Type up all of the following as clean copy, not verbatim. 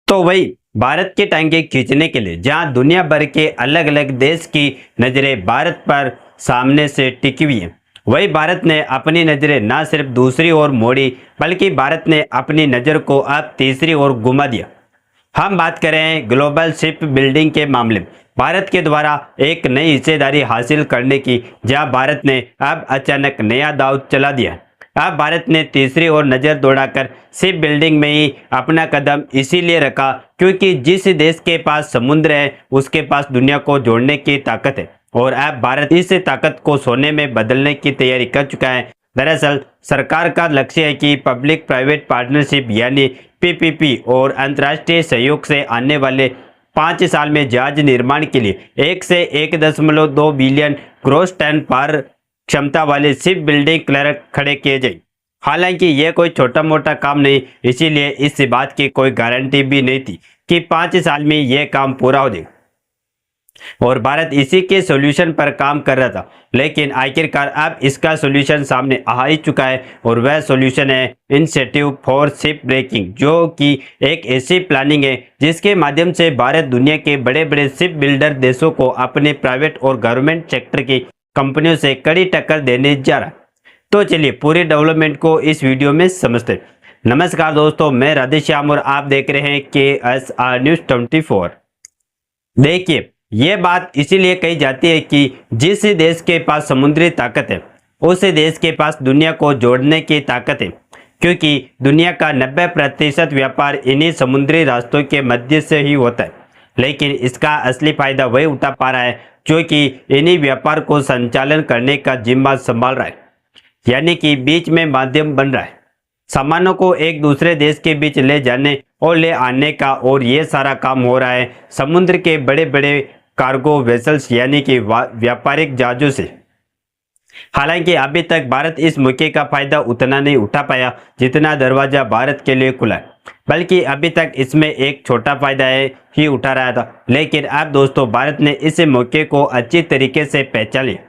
तो वही भारत की टांगे खींचने के लिए जहां दुनिया भर के अलग अलग देश की नजरें भारत पर सामने से टिकी हुई हैं, वही भारत ने अपनी नजरें न सिर्फ दूसरी ओर मोड़ी बल्कि भारत ने अपनी नजर को अब तीसरी ओर घुमा दिया। हम बात करें ग्लोबल शिप बिल्डिंग के मामले में भारत के द्वारा एक नई हिस्सेदारी हासिल करने की, जहां भारत ने अब अचानक नया दांव चला दिया है। अब भारत ने तीसरी ओर नजर दौड़ाकर शिप बिल्डिंग में ही अपना कदम इसीलिए रखा क्योंकि जिस देश के पास समुद्र है उसके पास दुनिया को जोड़ने की ताकत है और अब भारत इस ताकत को सोने में बदलने की तैयारी कर चुका है। दरअसल सरकार का लक्ष्य है कि पब्लिक प्राइवेट पार्टनरशिप यानी पीपीपी और अंतर्राष्ट्रीय सहयोग से आने वाले 5 साल में जहाज निर्माण के लिए 1 से 1.2 बिलियन ग्रॉस टन पार क्षमता वाले शिप बिल्डिंग क्लर्क खड़े किए जाए। हालांकि यह कोई छोटा मोटा काम नहीं, इसीलिए इस बात की कोई गारंटी भी नहीं थी कि 5 साल में यह काम पूरा हो जाएगा और भारत इसी के सॉल्यूशन पर काम कर रहा था। लेकिन आखिरकार अब इसका सॉल्यूशन सामने आ ही चुका है और वह सॉल्यूशन है इंसेंटिव फॉर शिप ब्रेकिंग, जो कि एक ऐसी प्लानिंग है जिसके माध्यम से भारत दुनिया के बड़े बड़े शिप बिल्डर देशों को अपने प्राइवेट और गवर्नमेंट सेक्टर की कंपनियों से कड़ी टक्कर देने जा रहा है। तो चलिए पूरी डेवलपमेंट को इस वीडियो में समझते हैं। नमस्कार दोस्तों, मैं राधेश्याम और आप देख रहे हैं KSR न्यूज 24। देखिए, यह बात इसीलिए कही जाती है कि जिस देश के पास समुद्री ताकत है उस देश के पास दुनिया को जोड़ने की ताकत है, क्योंकि दुनिया का 90% व्यापार इन्हीं समुद्री रास्तों के मध्य से ही होता है। लेकिन इसका असली फायदा वही उठा पा रहा है जो कि इन्हीं व्यापार को संचालन करने का जिम्मा संभाल रहा है, यानी कि बीच में माध्यम बन रहा है सामानों को एक दूसरे देश के बीच ले जाने और ले आने का। और ये सारा काम हो रहा है समुद्र के बड़े बड़े कार्गो वेसल्स यानी कि व्यापारिक जहाजों से। हालांकि अभी तक भारत इस मौके का फायदा उतना नहीं उठा पाया जितना दरवाजा भारत के लिए खुला है, बल्कि अभी तक इसमें एक छोटा फायदा ही उठा रहा था। लेकिन अब दोस्तों भारत ने इस मौके को अच्छी तरीके से पहचान लिया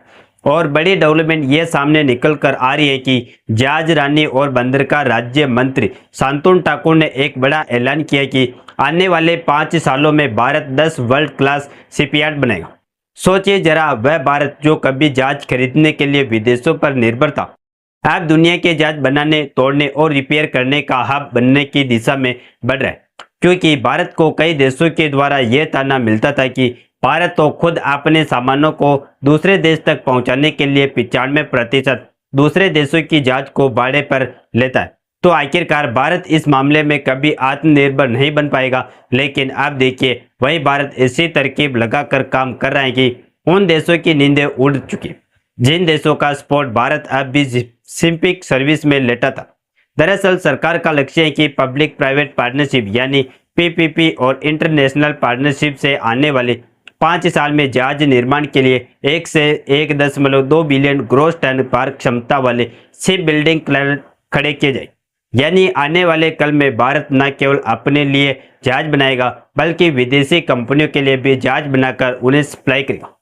और बड़ी डेवलपमेंट ये सामने निकल कर आ रही है कि जहाज रानी और बंदरगाह राज्य मंत्री शांतनु ठाकुर ने एक बड़ा ऐलान किया कि आने वाले 5 सालों में भारत 10 वर्ल्ड क्लास शिपयार्ड बनेगा। सोचिए जरा, वह भारत जो कभी जहाज खरीदने के लिए विदेशों पर निर्भर था, अब दुनिया के जहाज बनाने, तोड़ने और रिपेयर करने का हब बनने की दिशा में बढ़ रहा है। क्योंकि भारत को कई देशों के द्वारा यह ताना मिलता था कि भारत तो खुद अपने सामानों को दूसरे देश तक पहुंचाने के लिए 95% दूसरे देशों की जहाज को भाड़े पर लेता है, तो आखिरकार भारत इस मामले में कभी आत्मनिर्भर नहीं बन पाएगा। लेकिन अब देखिए, वही भारत ऐसी तरकीब लगाकर काम कर रहा है कि उन देशों की नींदें उड़ चुकी, जिन देशों का स्पोर्ट भारत अब भी शिपिंग सर्विस में लेटा था। दरअसल सरकार का लक्ष्य है कि पब्लिक प्राइवेट पार्टनरशिप यानी पीपीपी और इंटरनेशनल पार्टनरशिप से आने वाले 5 साल में जहाज निर्माण के लिए 1 से 1.2 बिलियन ग्रॉस टन पार क्षमता वाले शिप बिल्डिंग क्लर्क खड़े किए जाए। यानी आने वाले कल में भारत न केवल अपने लिए जहाज बनाएगा बल्कि विदेशी कंपनियों के लिए भी जहाज बनाकर उन्हें सप्लाई करेगा।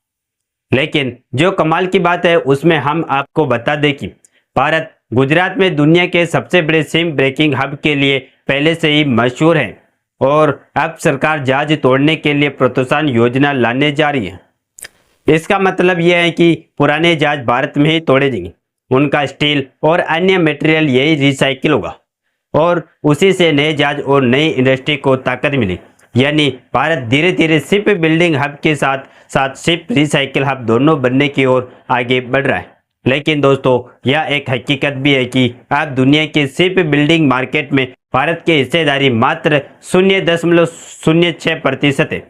लेकिन जो कमाल की बात है उसमें हम आपको बता दें कि भारत गुजरात में दुनिया के सबसे बड़े शिप ब्रेकिंग हब के लिए पहले से ही मशहूर है और अब सरकार जहाज तोड़ने के लिए प्रोत्साहन योजना लाने जा रही है। इसका मतलब यह है कि पुराने जहाज भारत में ही तोड़े जाएंगे, उनका स्टील और अन्य मटेरियल यही रिसाइकिल होगा और उसी से नए जहाज और नई इंडस्ट्री को ताकत मिली। यानी भारत धीरे धीरे शिप बिल्डिंग हब के साथ साथ शिप रिसाइकिल हब दोनों बनने की ओर आगे बढ़ रहा है। लेकिन दोस्तों यह एक हकीकत भी है कि अब दुनिया के शिप बिल्डिंग मार्केट में भारत की हिस्सेदारी मात्र 0.06% है।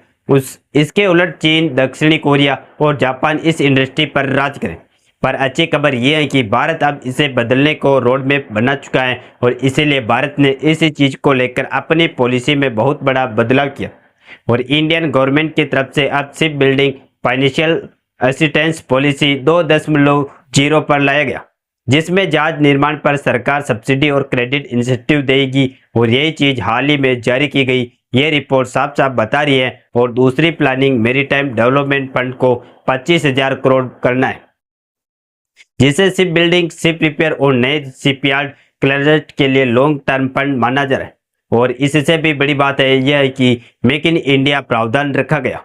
इसके उलट चीन, दक्षिणी कोरिया और जापान इस इंडस्ट्री पर राज करें। पर अच्छी खबर यह है कि भारत अब इसे बदलने को रोड मैप बना चुका है और इसीलिए भारत ने इस चीज को लेकर अपनी पॉलिसी में बहुत बड़ा बदलाव किया और इंडियन गवर्नमेंट की तरफ से अब ship building financial assistance policy 2.0 पर लाया गया, जिसमें जहाज निर्माण पर सरकार सब्सिडी और क्रेडिट इंसेंटिव देगी और यही चीज हाल ही में जारी की गई ये रिपोर्ट साफ साफ बता रही है। और दूसरी प्लानिंग मेरीटाइम डेवलपमेंट फंड को 25,000 करोड़ करना है, जिसे शिप बिल्डिंग, शिप रिपेयर और नए शिपयार्ड क्लर्क के लिए लॉन्ग टर्म फंड माना जा रहा है। और इससे भी बड़ी बात है यह है कि मेक इन इंडिया प्रावधान रखा गया,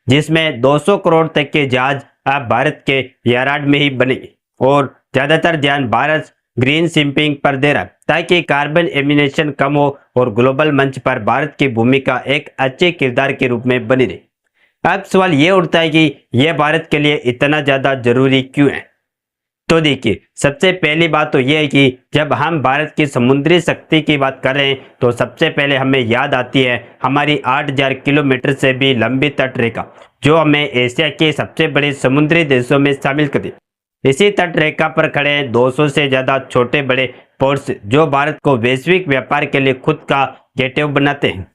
जिसमें 200 करोड़ तक के जहाज अब भारत के यार्ड में ही बनेंगे और ज्यादातर ध्यान भारत ग्रीन शिपिंग पर दे रहा है ताकि कार्बन एमिनेशन कम हो और ग्लोबल मंच पर भारत की भूमिका एक अच्छे किरदार के रूप में बनी रहे। अब सवाल ये उठता है कि यह भारत के लिए इतना ज्यादा जरूरी क्यों है। तो देखिए, सबसे पहली बात तो यह है कि जब हम भारत की समुद्री शक्ति की बात कर रहे हैं तो सबसे पहले हमें याद आती है हमारी 8000 किलोमीटर से भी लंबी तट रेखा, जो हमें एशिया के सबसे बड़े समुद्री देशों में शामिल कर दी। इसी तट रेखा पर खड़े 200 से ज्यादा छोटे बड़े पोर्ट्स जो भारत को वैश्विक व्यापार के लिए खुद का गेटवे बनाते हैं।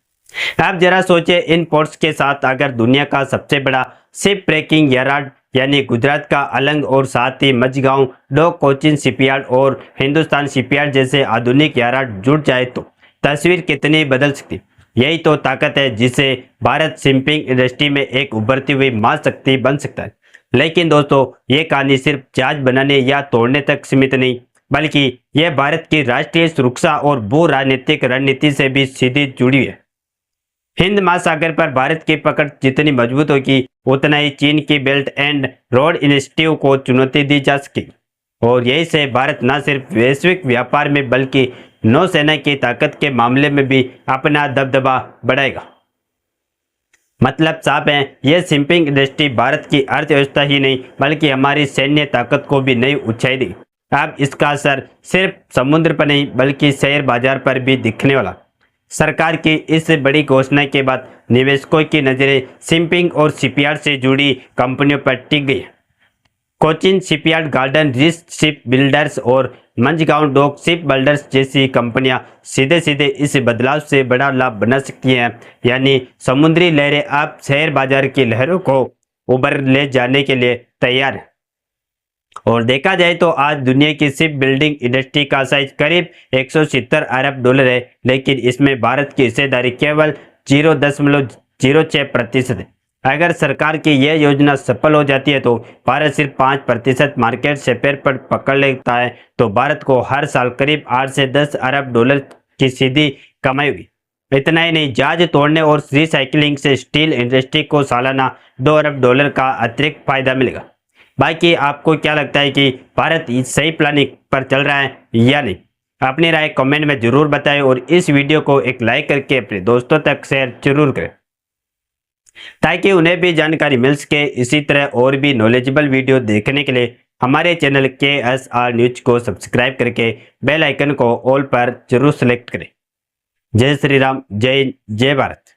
आप जरा सोचिए, इन पोर्ट्स के साथ अगर दुनिया का सबसे बड़ा शिप ब्रेकिंग यार्ड यानी गुजरात का अलंग और साथ ही मझगांव डॉक कोचीन शिपयार्ड और हिंदुस्तान शिपयार्ड जैसे आधुनिक यार्ड जुड़ जाए तो तस्वीर कितनी बदल सकती। यही तो ताकत है जिसे भारत शिपिंग इंडस्ट्री में एक उभरती हुई महाशक्ति बन सकता है। लेकिन दोस्तों, ये कहानी सिर्फ जहाज बनाने या तोड़ने तक सीमित नहीं, बल्कि यह भारत की राष्ट्रीय सुरक्षा और भू राजनीतिक रणनीति से भी सीधी जुड़ी है। हिंद महासागर पर भारत की पकड़ जितनी मजबूत होगी उतना ही चीन की बेल्ट एंड रोड इनिशिएटिव को चुनौती दी जा सकेगी और यही से भारत न सिर्फ वैश्विक व्यापार में बल्कि नौसेना की ताकत के मामले में भी अपना दबदबा बढ़ाएगा। मतलब साफ है, यह शिपिंग इंडस्ट्री भारत की अर्थव्यवस्था ही नहीं बल्कि हमारी सैन्य ताकत को भी नई ऊंचाई देगी। अब इसका असर सिर्फ समुद्र पर नहीं बल्कि शेयर बाजार पर भी दिखने वाला। सरकार की इस बड़ी घोषणा के बाद निवेशकों की नजरें शिपिंग और शिपयार्ड से जुड़ी कंपनियों पर टिक गई। Cochin shipyard, garden rich ship builders और मंझगांव डॉक शिप बिल्डर्स जैसी कंपनियां सीधे सीधे इस बदलाव से बड़ा लाभ बना सकती हैं। यानी समुद्री लहरें अब शेयर बाजार की लहरों को उबर ले जाने के लिए तैयार हैं। और देखा जाए तो आज दुनिया की शिप बिल्डिंग इंडस्ट्री का साइज करीब 170 अरब डॉलर है, लेकिन इसमें भारत की हिस्सेदारी केवल 0.06% है। अगर सरकार की यह योजना सफल हो जाती है तो भारत सिर्फ 5% मार्केट शेयर पर पकड़ लेता है, तो भारत को हर साल करीब 8 से 10 अरब डॉलर की सीधी कमाई होगी। इतना ही नहीं, जहाज तोड़ने और रिसाइकलिंग से स्टील इंडस्ट्री को सालाना 2 अरब डॉलर का अतिरिक्त फायदा मिलेगा। बाकी आपको क्या लगता है कि भारत सही प्लानिंग पर चल रहा है या नहीं? अपनी राय कमेंट में जरूर बताएं और इस वीडियो को एक लाइक करके अपने दोस्तों तक शेयर जरूर करें ताकि उन्हें भी जानकारी मिल सके। इसी तरह और भी नॉलेजेबल वीडियो देखने के लिए हमारे चैनल KSR न्यूज को सब्सक्राइब करके बेल आइकन को ऑल पर जरूर सेलेक्ट करें। जय श्री राम, जय जय भारत।